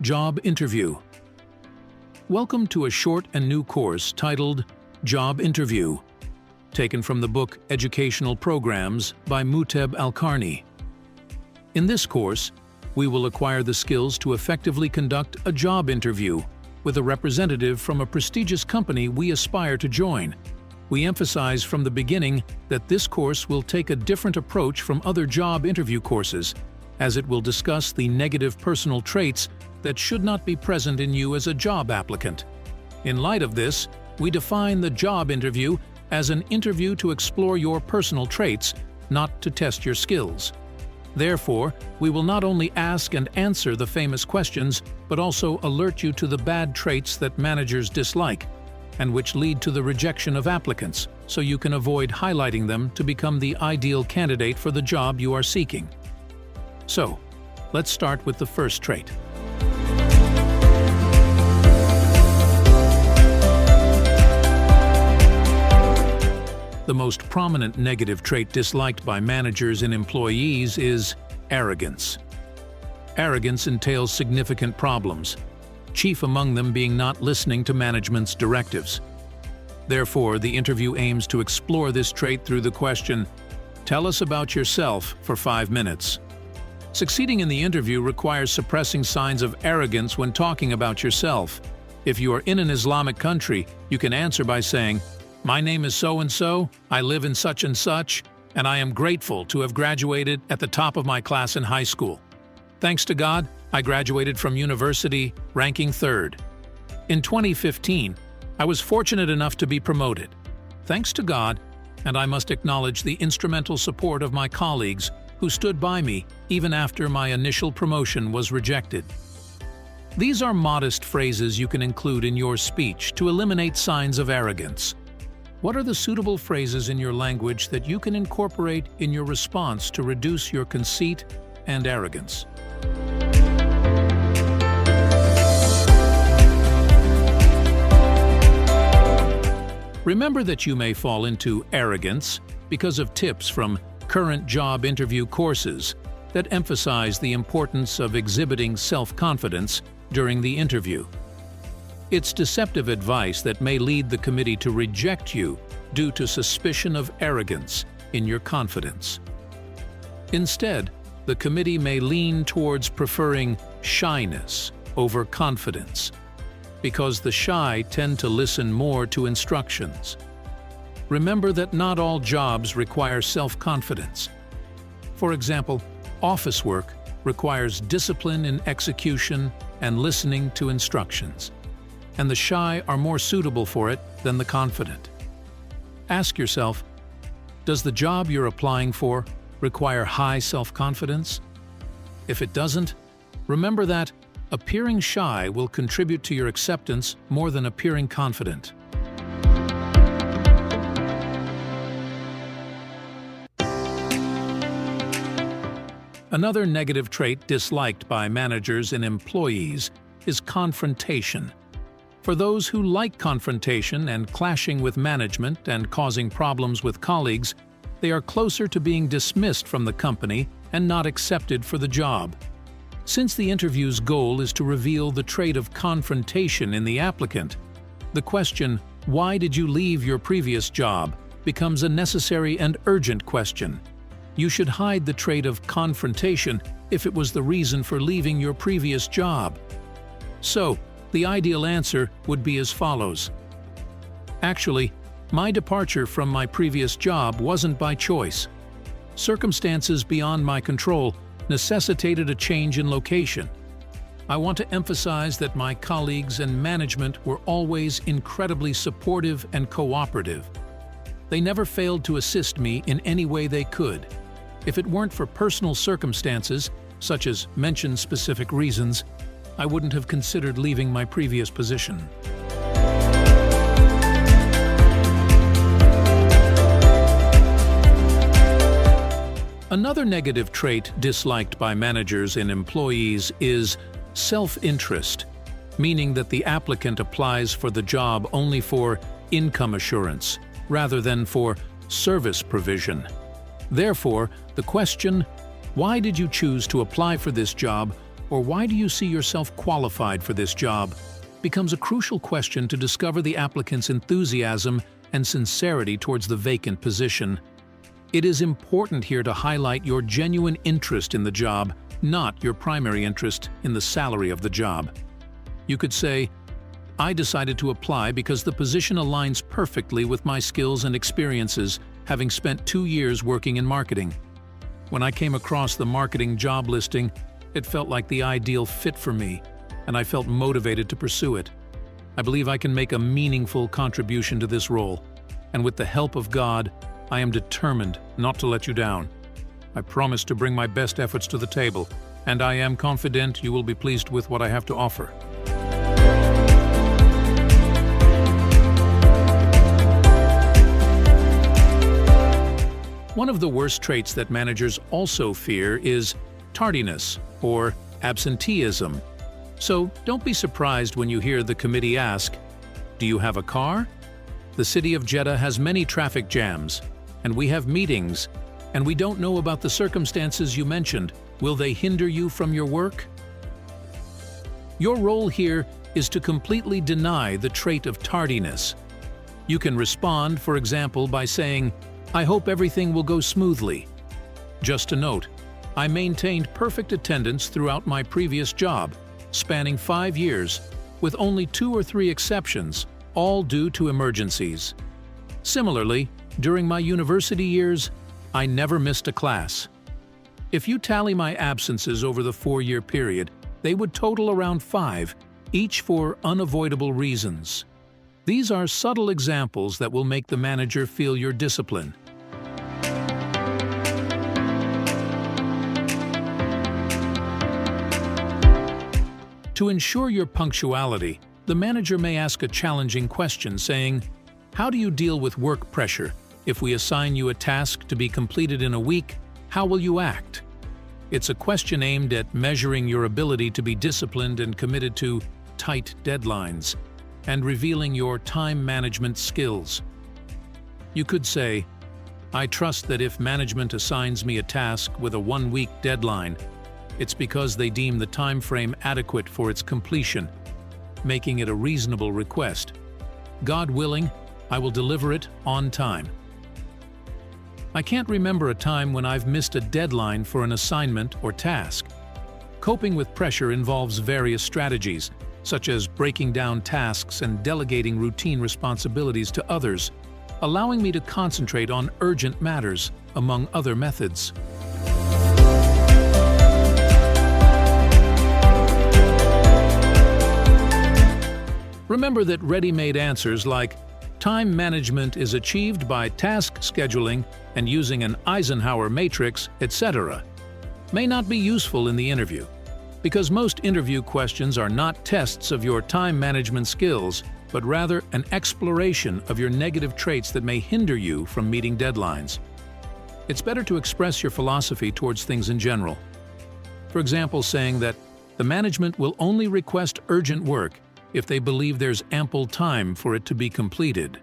Job Interview. Welcome to a short and new course titled Job Interview, taken from the book Educational Programs by Muteb Alqarni. In this course, we will acquire the skills to effectively conduct a job interview with a representative from a prestigious company we aspire to join. We emphasize from the beginning that this course will take a different approach from other job interview courses, as it will discuss the negative personal traits that should not be present in you as a job applicant. In light of this, we define the job interview as an interview to explore your personal traits, not to test your skills. Therefore, we will not only ask and answer the famous questions, but also alert you to the bad traits that managers dislike, and which lead to the rejection of applicants, so you can avoid highlighting them to become the ideal candidate for the job you are seeking. So, let's start with the first trait. The most prominent negative trait disliked by managers and employees is arrogance. Arrogance entails significant problems, chief among them being not listening to management's directives. Therefore, the interview aims to explore this trait through the question, "Tell us about yourself for 5 minutes." Succeeding in the interview requires suppressing signs of arrogance when talking about yourself. If you are in an Islamic country, you can answer by saying, "My name is so-and-so, I live in such and such, and I am grateful to have graduated at the top of my class in high school. Thanks to God, I graduated from university, ranking 3rd. In 2015, I was fortunate enough to be promoted. Thanks to God, and I must acknowledge the instrumental support of my colleagues who stood by me even after my initial promotion was rejected." These are modest phrases you can include in your speech to eliminate signs of arrogance. What are the suitable phrases in your language that you can incorporate in your response to reduce your conceit and arrogance? Remember that you may fall into arrogance because of tips from current job interview courses that emphasize the importance of exhibiting self-confidence during the interview. It's deceptive advice that may lead the committee to reject you due to suspicion of arrogance in your confidence. Instead, the committee may lean towards preferring shyness over confidence, because the shy tend to listen more to instructions. Remember that not all jobs require self-confidence. For example, office work requires discipline in execution and listening to instructions, and the shy are more suitable for it than the confident. Ask yourself, does the job you're applying for require high self-confidence? If it doesn't, remember that appearing shy will contribute to your acceptance more than appearing confident. Another negative trait disliked by managers and employees is confrontation. For those who like confrontation and clashing with management and causing problems with colleagues, they are closer to being dismissed from the company and not accepted for the job. Since the interview's goal is to reveal the trait of confrontation in the applicant, the question, "Why did you leave your previous job?" becomes a necessary and urgent question. You should hide the trait of confrontation if it was the reason for leaving your previous job. So, the ideal answer would be as follows. Actually, my departure from my previous job wasn't by choice. Circumstances beyond my control necessitated a change in location. I want to emphasize that my colleagues and management were always incredibly supportive and cooperative. They never failed to assist me in any way they could. If it weren't for personal circumstances, such as mentioned specific reasons, I wouldn't have considered leaving my previous position. Another negative trait disliked by managers and employees is self-interest, meaning that the applicant applies for the job only for income assurance rather than for service provision. Therefore, the question, "Why did you choose to apply for this job?" or why do you see yourself qualified for this job becomes a crucial question to discover the applicant's enthusiasm and sincerity towards the vacant position. It is important here to highlight your genuine interest in the job, not your primary interest in the salary of the job. You could say, "I decided to apply because the position aligns perfectly with my skills and experiences, having spent 2 years working in marketing. When I came across the marketing job listing, it felt like the ideal fit for me, and I felt motivated to pursue it. I believe I can make a meaningful contribution to this role, and with the help of God, I am determined not to let you down. I promise to bring my best efforts to the table, and I am confident you will be pleased with what I have to offer." One of the worst traits that managers also fear is tardiness or absenteeism. So don't be surprised when you hear the committee ask, "Do you have a car? The city of Jeddah has many traffic jams, and we have meetings, and we don't know about the circumstances you mentioned. Will they hinder you from your work?" Your role here is to completely deny the trait of tardiness. You can respond, for example, by saying, "I hope everything will go smoothly. Just a note, I maintained perfect attendance throughout my previous job, spanning 5 years, with only 2 or 3 exceptions, all due to emergencies. Similarly, during my university years, I never missed a class." If you tally my absences over the 4-year period, they would total around 5, each for unavoidable reasons. These are subtle examples that will make the manager feel your discipline. To ensure your punctuality, the manager may ask a challenging question saying, "How do you deal with work pressure? If we assign you a task to be completed in a week, how will you act?" It's a question aimed at measuring your ability to be disciplined and committed to tight deadlines, and revealing your time management skills. You could say, "I trust that if management assigns me a task with a 1-week deadline, it's because they deem the time frame adequate for its completion, making it a reasonable request. God willing, I will deliver it on time." I can't remember a time when I've missed a deadline for an assignment or task. Coping with pressure involves various strategies, such as breaking down tasks and delegating routine responsibilities to others, allowing me to concentrate on urgent matters, among other methods. Remember that ready-made answers like "time management is achieved by task scheduling and using an Eisenhower matrix, etc." may not be useful in the interview, because most interview questions are not tests of your time management skills, but rather an exploration of your negative traits that may hinder you from meeting deadlines. It's better to express your philosophy towards things in general. For example, saying that the management will only request urgent work if they believe there's ample time for it to be completed.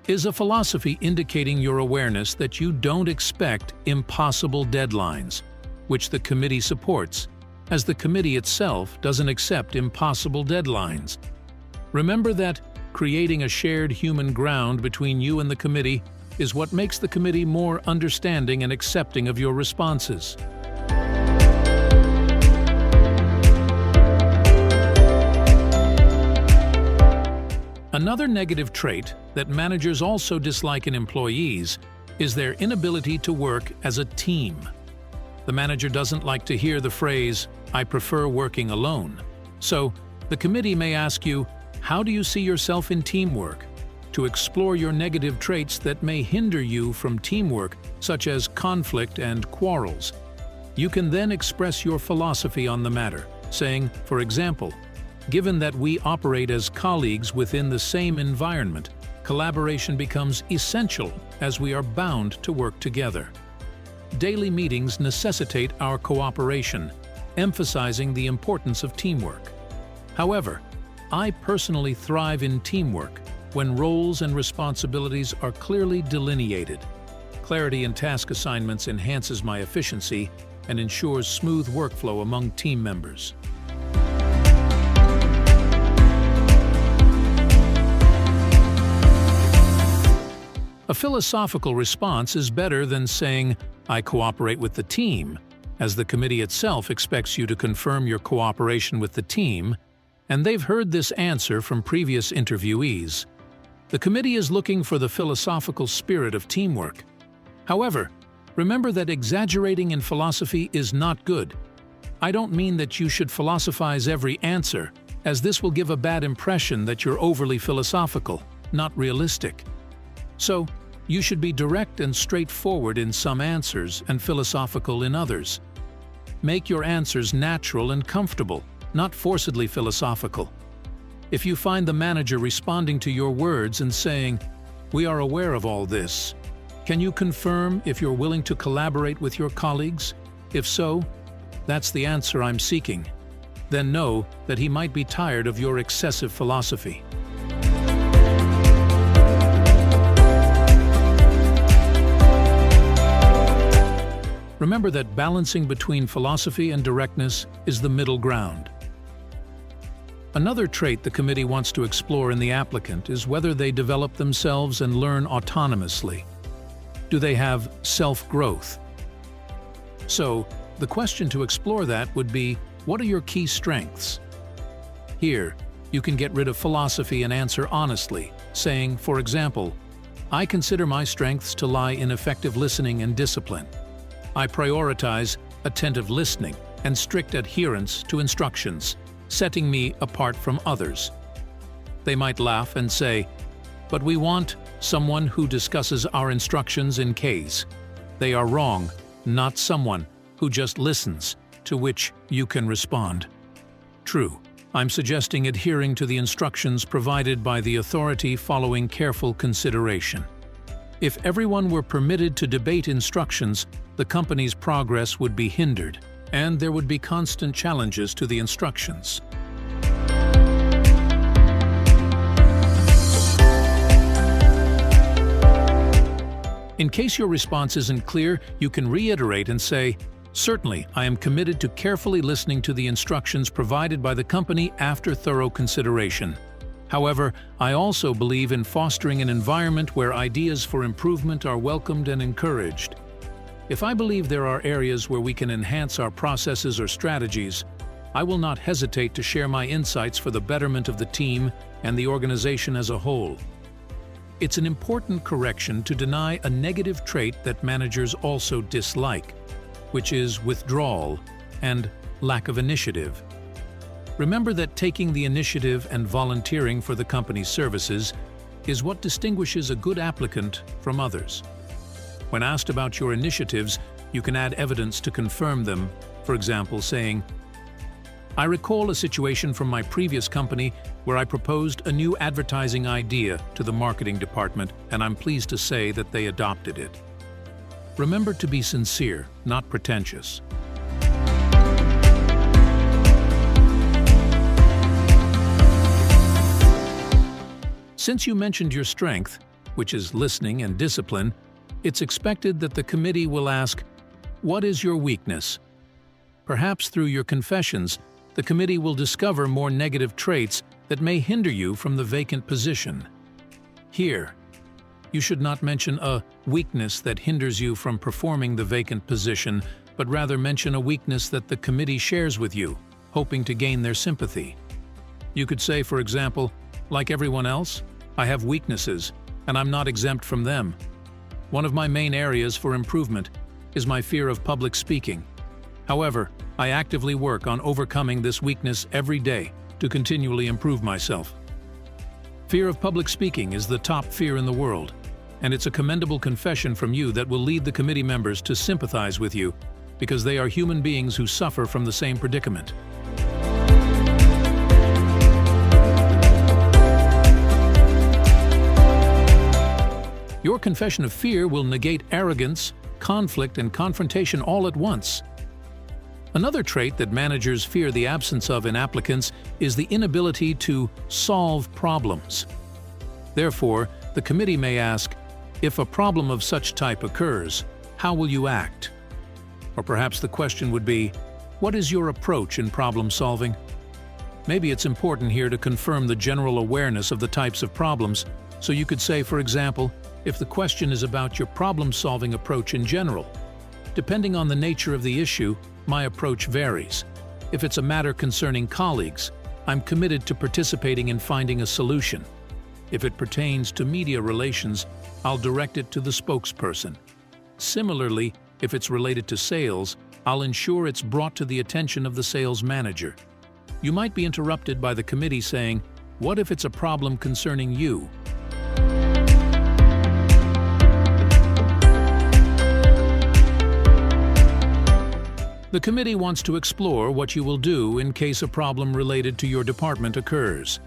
Is a philosophy indicating your awareness that you don't expect impossible deadlines, which the committee supports, as the committee itself doesn't accept impossible deadlines. Remember that creating a shared human ground between you and the committee is what makes the committee more understanding and accepting of your responses. Another negative trait that managers also dislike in employees is their inability to work as a team. The manager doesn't like to hear the phrase, "I prefer working alone." So, the committee may ask you, "How do you see yourself in teamwork?" to explore your negative traits that may hinder you from teamwork, such as conflict and quarrels. You can then express your philosophy on the matter, saying, for example, "Given that we operate as colleagues within the same environment, collaboration becomes essential as we are bound to work together. Daily meetings necessitate our cooperation, emphasizing the importance of teamwork. However, I personally thrive in teamwork when roles and responsibilities are clearly delineated. Clarity in task assignments enhances my efficiency, and ensures smooth workflow among team members. A philosophical response is better than saying, "I cooperate with the team," as the committee itself expects you to confirm your cooperation with the team, and they've heard this answer from previous interviewees. The committee is looking for the philosophical spirit of teamwork. However, remember that exaggerating in philosophy is not good. I don't mean that you should philosophize every answer, as this will give a bad impression that you're overly philosophical, not realistic. So, you should be direct and straightforward in some answers and philosophical in others. Make your answers natural and comfortable, not forcedly philosophical. If you find the manager responding to your words and saying, "We are aware of all this. Can you confirm if you're willing to collaborate with your colleagues? If so, that's the answer I'm seeking." Then know that he might be tired of your excessive philosophy. Remember that balancing between philosophy and directness is the middle ground. Another trait the committee wants to explore in the applicant is whether they develop themselves and learn autonomously. Do they have self-growth? So, the question to explore that would be, what are your key strengths? Here, you can get rid of philosophy and answer honestly, saying, for example, "I consider my strengths to lie in effective listening and discipline. I prioritize attentive listening and strict adherence to instructions, setting me apart from others." They might laugh and say, "But we want someone who discusses our instructions in case." They are wrong, not someone who just listens, to which you can respond. True, I'm suggesting adhering to the instructions provided by the authority following careful consideration. If everyone were permitted to debate instructions, the company's progress would be hindered, and there would be constant challenges to the instructions. In case your response isn't clear, you can reiterate and say, "Certainly, I am committed to carefully listening to the instructions provided by the company after thorough consideration. However, I also believe in fostering an environment where ideas for improvement are welcomed and encouraged. If I believe there are areas where we can enhance our processes or strategies, I will not hesitate to share my insights for the betterment of the team and the organization as a whole." It's an important correction to deny a negative trait that managers also dislike, which is withdrawal and lack of initiative. Remember that taking the initiative and volunteering for the company's services is what distinguishes a good applicant from others. When asked about your initiatives, you can add evidence to confirm them, for example saying, "I recall a situation from my previous company where I proposed a new advertising idea to the marketing department, and I'm pleased to say that they adopted it." Remember to be sincere, not pretentious. Since you mentioned your strength, which is listening and discipline, it's expected that the committee will ask, "What is your weakness?" Perhaps through your confessions, the committee will discover more negative traits that may hinder you from the vacant position. Here, you should not mention a weakness that hinders you from performing the vacant position, but rather mention a weakness that the committee shares with you, hoping to gain their sympathy. You could say, for example, "Like everyone else, I have weaknesses, and I'm not exempt from them. One of my main areas for improvement is my fear of public speaking. However, I actively work on overcoming this weakness every day to continually improve myself." Fear of public speaking is the top fear in the world, and it's a commendable confession from you that will lead the committee members to sympathize with you, because they are human beings who suffer from the same predicament. Your confession of fear will negate arrogance, conflict, and confrontation all at once. Another trait that managers fear the absence of in applicants is the inability to solve problems. Therefore, the committee may ask, "If a problem of such type occurs, how will you act?" Or perhaps the question would be, what is your approach in problem solving? Maybe it's important here to confirm the general awareness of the types of problems, so you could say, for example, if the question is about your problem-solving approach in general. Depending on the nature of the issue, my approach varies. If it's a matter concerning colleagues, I'm committed to participating in finding a solution. If it pertains to media relations, I'll direct it to the spokesperson. Similarly, if it's related to sales, I'll ensure it's brought to the attention of the sales manager. You might be interrupted by the committee saying, "What if it's a problem concerning you?" The committee wants to explore what you will do in case a problem related to your department occurs.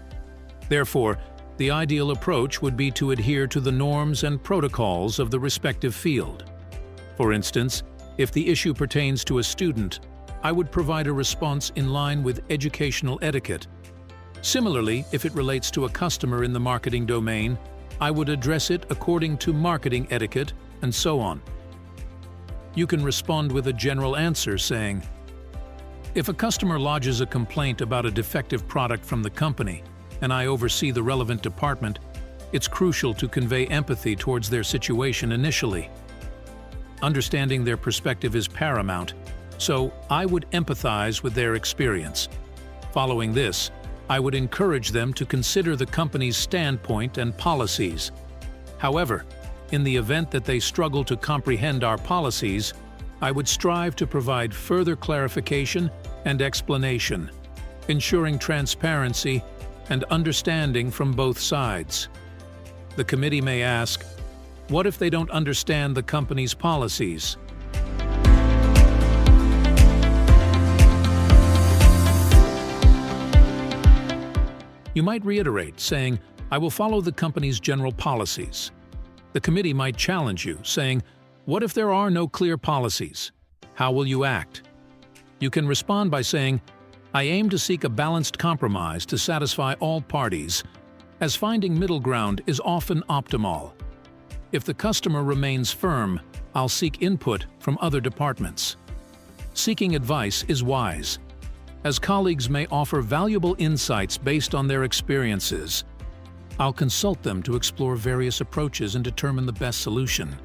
Therefore, the ideal approach would be to adhere to the norms and protocols of the respective field. For instance, if the issue pertains to a student, I would provide a response in line with educational etiquette. Similarly, if it relates to a customer in the marketing domain, I would address it according to marketing etiquette, and so on. You can respond with a general answer saying, "If a customer lodges a complaint about a defective product from the company, and I oversee the relevant department, it's crucial to convey empathy towards their situation initially. Understanding their perspective is paramount, so I would empathize with their experience. Following this, I would encourage them to consider the company's standpoint and policies. However, in the event that they struggle to comprehend our policies, I would strive to provide further clarification and explanation, ensuring transparency and understanding from both sides." The committee may ask, what if they don't understand the company's policies? You might reiterate, saying, "I will follow the company's general policies." The committee might challenge you, saying, "What if there are no clear policies? How will you act?" You can respond by saying, "I aim to seek a balanced compromise to satisfy all parties, as finding middle ground is often optimal. If the customer remains firm, I'll seek input from other departments." Seeking advice is wise, as colleagues may offer valuable insights based on their experiences. I'll consult them to explore various approaches and determine the best solution.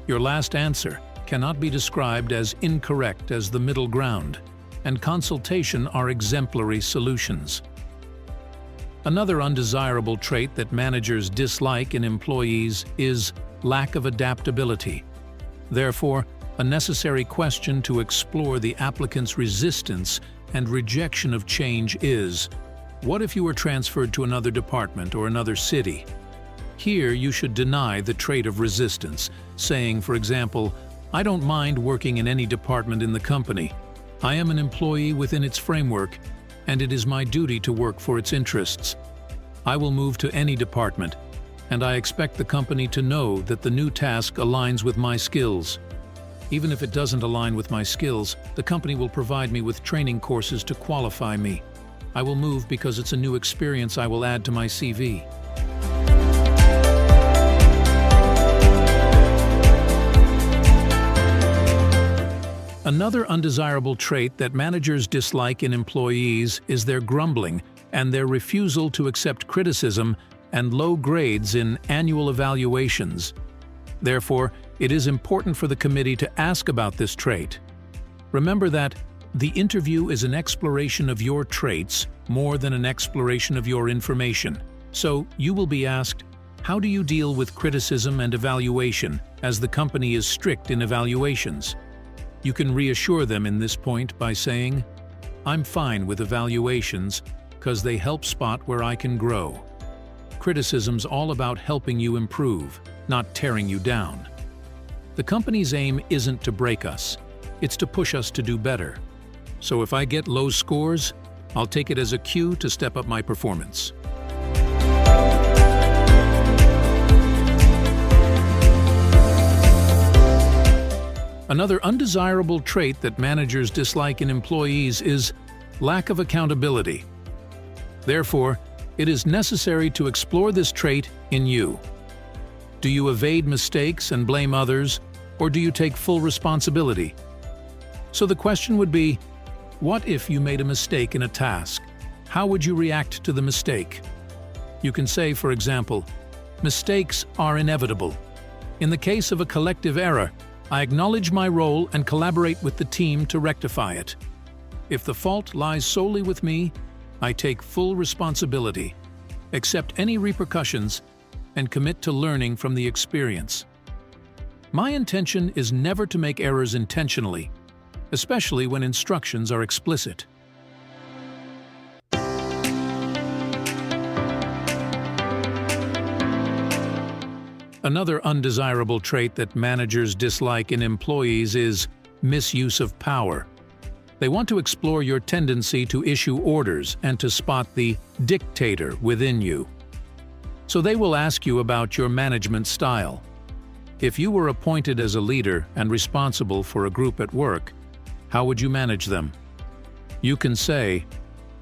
Your last answer cannot be described as incorrect as the middle ground, and consultation are exemplary solutions. Another undesirable trait that managers dislike in employees is lack of adaptability. Therefore, a necessary question to explore the applicant's resistance and rejection of change is, what if you were transferred to another department or another city? Here you should deny the trait of resistance, saying, for example, "I don't mind working in any department in the company. I am an employee within its framework, and it is my duty to work for its interests. I will move to any department, and I expect the company to know that the new task aligns with my skills. Even if it doesn't align with my skills, the company will provide me with training courses to qualify me. I will move because it's a new experience I will add to my CV." Another undesirable trait that managers dislike in employees is their grumbling and their refusal to accept criticism and low grades in annual evaluations. Therefore, it is important for the committee to ask about this trait. Remember that the interview is an exploration of your traits more than an exploration of your information. So, you will be asked, how do you deal with criticism and evaluation, as the company is strict in evaluations? You can reassure them in this point by saying, "I'm fine with evaluations because they help spot where I can grow. Criticism's all about helping you improve, not tearing you down. The company's aim isn't to break us, it's to push us to do better. So if I get low scores, I'll take it as a cue to step up my performance." Another undesirable trait that managers dislike in employees is lack of accountability. Therefore, It is necessary to explore this trait in you. Do you evade mistakes and blame others, or do you take full responsibility? So the question would be, what if you made a mistake in a task? How would you react to the mistake? You can say, for example, mistakes are inevitable. In the case of a collective error, I acknowledge my role and collaborate with the team to rectify it. If the fault lies solely with me, I take full responsibility, accept any repercussions, and commit to learning from the experience. My intention is never to make errors intentionally, especially when instructions are explicit. Another undesirable trait that managers dislike in employees is misuse of power. They want to explore your tendency to issue orders and to spot the dictator within you. So they will ask you about your management style. If you were appointed as a leader and responsible for a group at work, how would you manage them? You can say,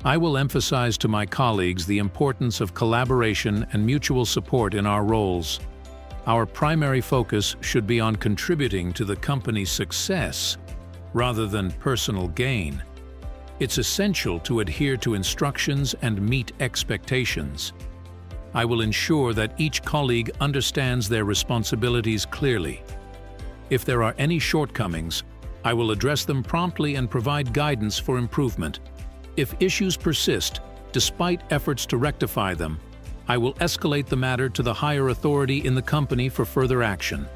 I will emphasize to my colleagues the importance of collaboration and mutual support in our roles. Our primary focus should be on contributing to the company's success rather than personal gain. It's essential to adhere to instructions and meet expectations. I will ensure that each colleague understands their responsibilities clearly. If there are any shortcomings, I will address them promptly and provide guidance for improvement. If issues persist, despite efforts to rectify them, I will escalate the matter to the higher authority in the company for further action.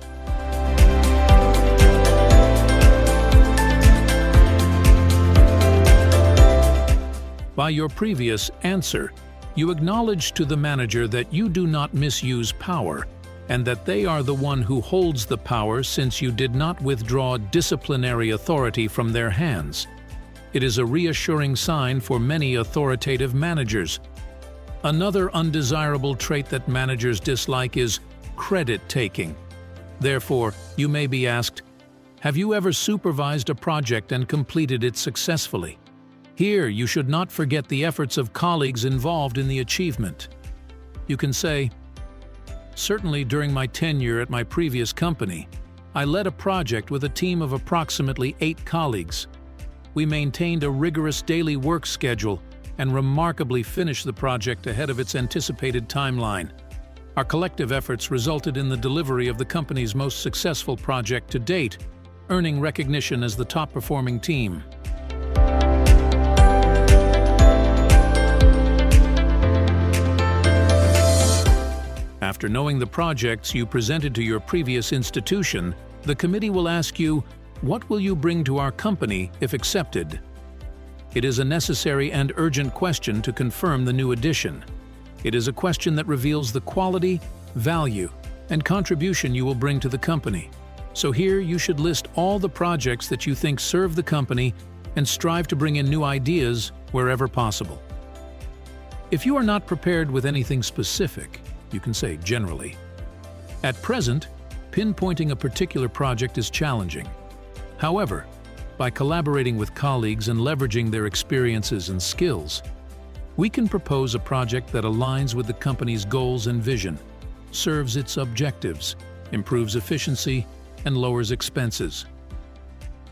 By your previous answer, you acknowledge to the manager that you do not misuse power and that they are the one who holds the power since you did not withdraw disciplinary authority from their hands. It is a reassuring sign for many authoritative managers. Another undesirable trait that managers dislike is credit-taking. Therefore, you may be asked, have you ever supervised a project and completed it successfully? Here, you should not forget the efforts of colleagues involved in the achievement. You can say, certainly during my tenure at my previous company, I led a project with a team of approximately 8 colleagues. We maintained a rigorous daily work schedule and remarkably finished the project ahead of its anticipated timeline. Our collective efforts resulted in the delivery of the company's most successful project to date, earning recognition as the top-performing team. After knowing the projects you presented to your previous institution, the committee will ask you, what will you bring to our company if accepted? It is a necessary and urgent question to confirm the new addition. It is a question that reveals the quality, value, and contribution you will bring to the company. So here you should list all the projects that you think serve the company and strive to bring in new ideas wherever possible. If you are not prepared with anything specific, you can say generally. At present, pinpointing a particular project is challenging. However, by collaborating with colleagues and leveraging their experiences and skills, we can propose a project that aligns with the company's goals and vision, serves its objectives, improves efficiency, and lowers expenses.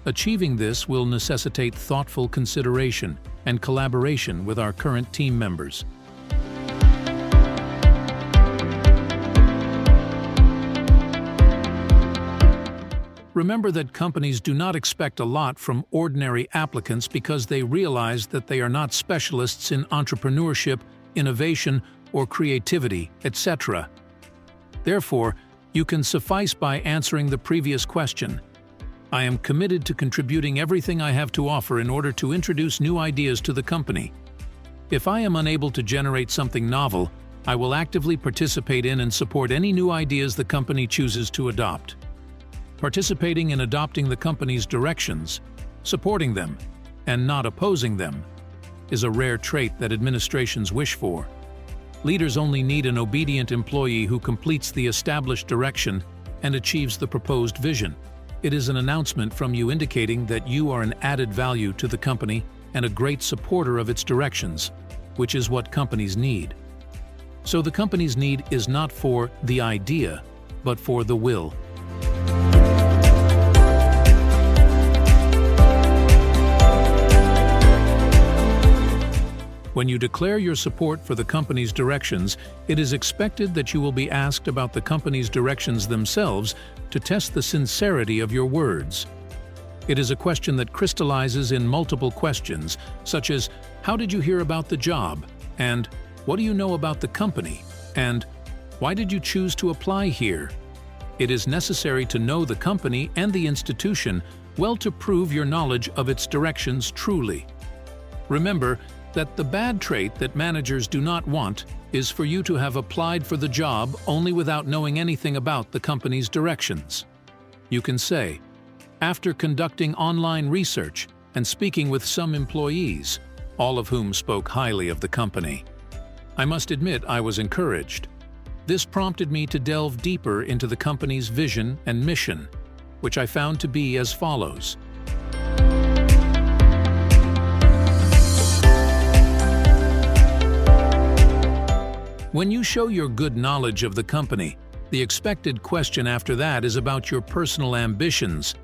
Achieving this will necessitate thoughtful consideration and collaboration with our current team members. Remember that companies do not expect a lot from ordinary applicants because they realize that they are not specialists in entrepreneurship, innovation, or creativity, etc. Therefore, you can suffice by answering the previous question. I am committed to contributing everything I have to offer in order to introduce new ideas to the company. If I am unable to generate something novel, I will actively participate in and support any new ideas the company chooses to adopt. Participating in adopting the company's directions, supporting them, and not opposing them, is a rare trait that administrations wish for. Leaders only need an obedient employee who completes the established direction and achieves the proposed vision. It is an announcement from you indicating that you are an added value to the company and a great supporter of its directions, which is what companies need. So the company's need is not for the idea, but for the will. When you declare your support for the company's directions, it is expected that you will be asked about the company's directions themselves to test the sincerity of your words. It is a question that crystallizes in multiple questions, such as, "How did you hear about the job?" and "What do you know about the company?" and "Why did you choose to apply here?" It is necessary to know the company and the institution well to prove your knowledge of its directions truly. Remember that the bad trait that managers do not want is for you to have applied for the job only without knowing anything about the company's directions. You can say, "After conducting online research and speaking with some employees, all of whom spoke highly of the company, I must admit I was encouraged. This prompted me to delve deeper into the company's vision and mission, which I found to be as follows." When you show your good knowledge of the company, the expected question after that is about your personal ambitions,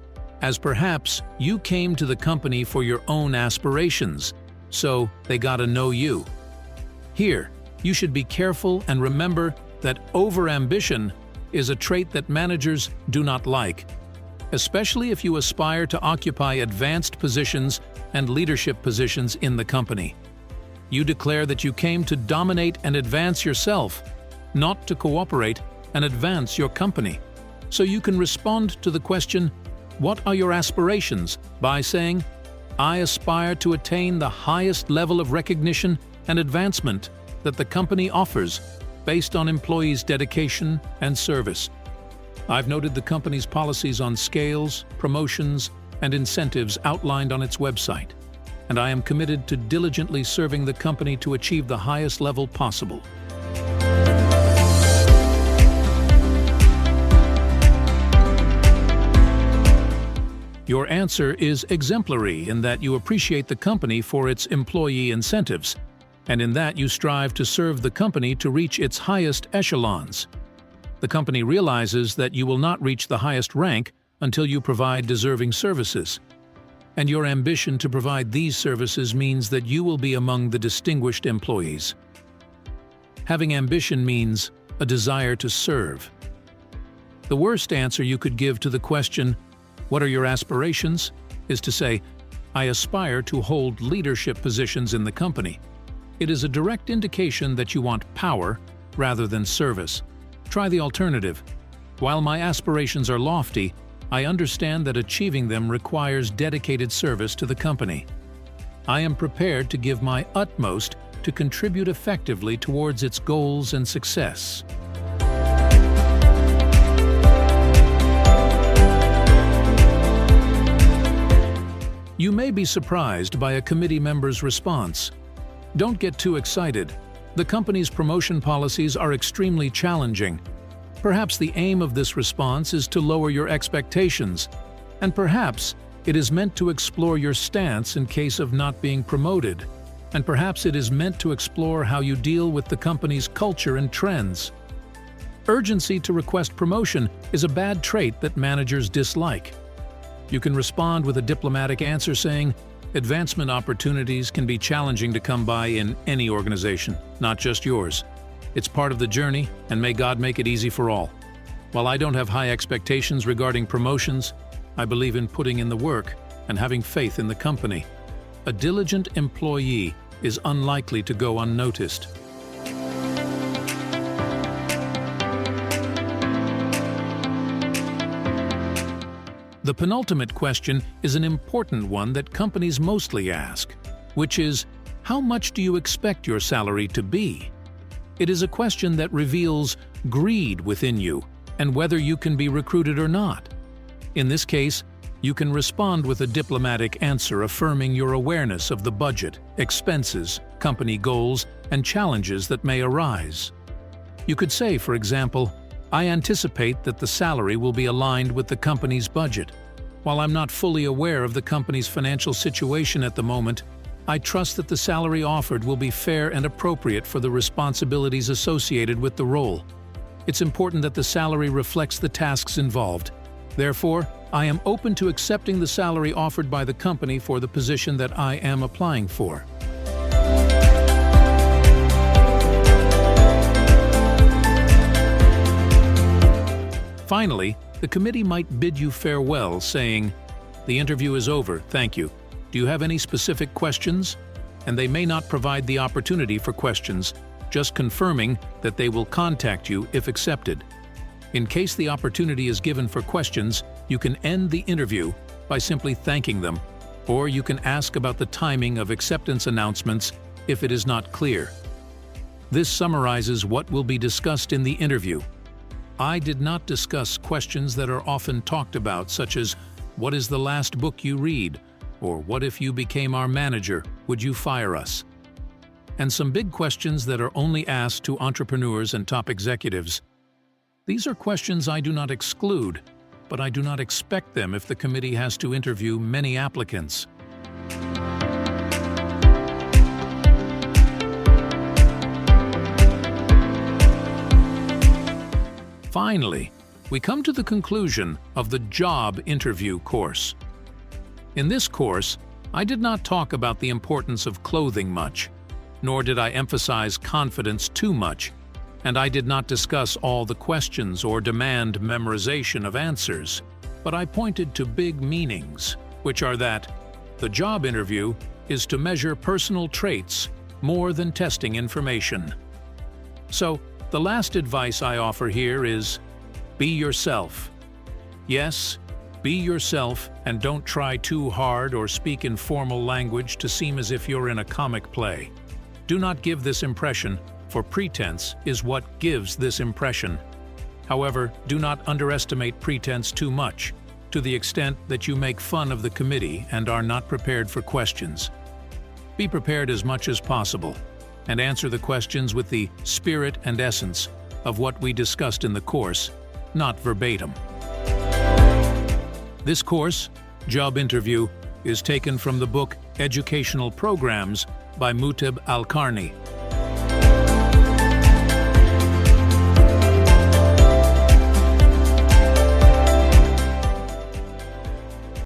as perhaps you came to the company for your own aspirations, so they got to know you. Here, you should be careful and remember that over-ambition is a trait that managers do not like, especially if you aspire to occupy advanced positions and leadership positions in the company. You declare that you came to dominate and advance yourself, not to cooperate and advance your company. So you can respond to the question, "What are your aspirations?" by saying, "I aspire to attain the highest level of recognition and advancement that the company offers based on employees' dedication and service. I've noted the company's policies on scales, promotions, and incentives outlined on its website, and I am committed to diligently serving the company to achieve the highest level possible." Your answer is exemplary in that you appreciate the company for its employee incentives, and in that you strive to serve the company to reach its highest echelons. The company realizes that you will not reach the highest rank until you provide deserving services, and your ambition to provide these services means that you will be among the distinguished employees. Having ambition means a desire to serve. The worst answer you could give to the question, "What are your aspirations?" is to say, "I aspire to hold leadership positions in the company." It is a direct indication that you want power rather than service. Try the alternative. "While my aspirations are lofty, I understand that achieving them requires dedicated service to the company. I am prepared to give my utmost to contribute effectively towards its goals and success." You may be surprised by a committee member's response. Don't get too excited. The company's promotion policies are extremely challenging. Perhaps the aim of this response is to lower your expectations, and perhaps it is meant to explore your stance in case of not being promoted, and perhaps it is meant to explore how you deal with the company's culture and trends. Urgency to request promotion is a bad trait that managers dislike. You can respond with a diplomatic answer saying, "Advancement opportunities can be challenging to come by in any organization, not just yours. It's part of the journey, and may God make it easy for all. While I don't have high expectations regarding promotions, I believe in putting in the work and having faith in the company. A diligent employee is unlikely to go unnoticed." The penultimate question is an important one that companies mostly ask, which is, "How much do you expect your salary to be?" It is a question that reveals greed within you and whether you can be recruited or not. In this case, you can respond with a diplomatic answer affirming your awareness of the budget, expenses, company goals, and challenges that may arise. You could say, for example, "I anticipate that the salary will be aligned with the company's budget. While I'm not fully aware of the company's financial situation at the moment, I trust that the salary offered will be fair and appropriate for the responsibilities associated with the role. It's important that the salary reflects the tasks involved. Therefore, I am open to accepting the salary offered by the company for the position that I am applying for. Finally, the committee might bid you farewell, saying, "The interview is over, thank you. Do you have any specific questions?" And they may not provide the opportunity for questions, just confirming that they will contact you if accepted. In case the opportunity is given for questions, you can end the interview by simply thanking them, or you can ask about the timing of acceptance announcements if it is not clear. This summarizes what will be discussed in the interview. I did not discuss questions that are often talked about, such as, "What is the last book you read?" or "What if you became our manager? Would you fire us?" And some big questions that are only asked to entrepreneurs and top executives. These are questions I do not exclude, but I do not expect them if the committee has to interview many applicants. Finally, we come to the conclusion of the job interview course. In this course, I did not talk about the importance of clothing much, nor did I emphasize confidence too much, and I did not discuss all the questions or demand memorization of answers, but I pointed to big meanings, which are that the job interview is to measure personal traits more than testing information. So, the last advice I offer here is, be yourself. Yes, be yourself and don't try too hard or speak in formal language to seem as if you're in a comic play. Do not give this impression, for pretense is what gives this impression. However, do not underestimate pretense too much, to the extent that you make fun of the committee and are not prepared for questions. Be prepared as much as possible, and answer the questions with the spirit and essence of what we discussed in the course, not verbatim. This course, Job Interview, is taken from the book Educational Programs by Muteb Alqarni.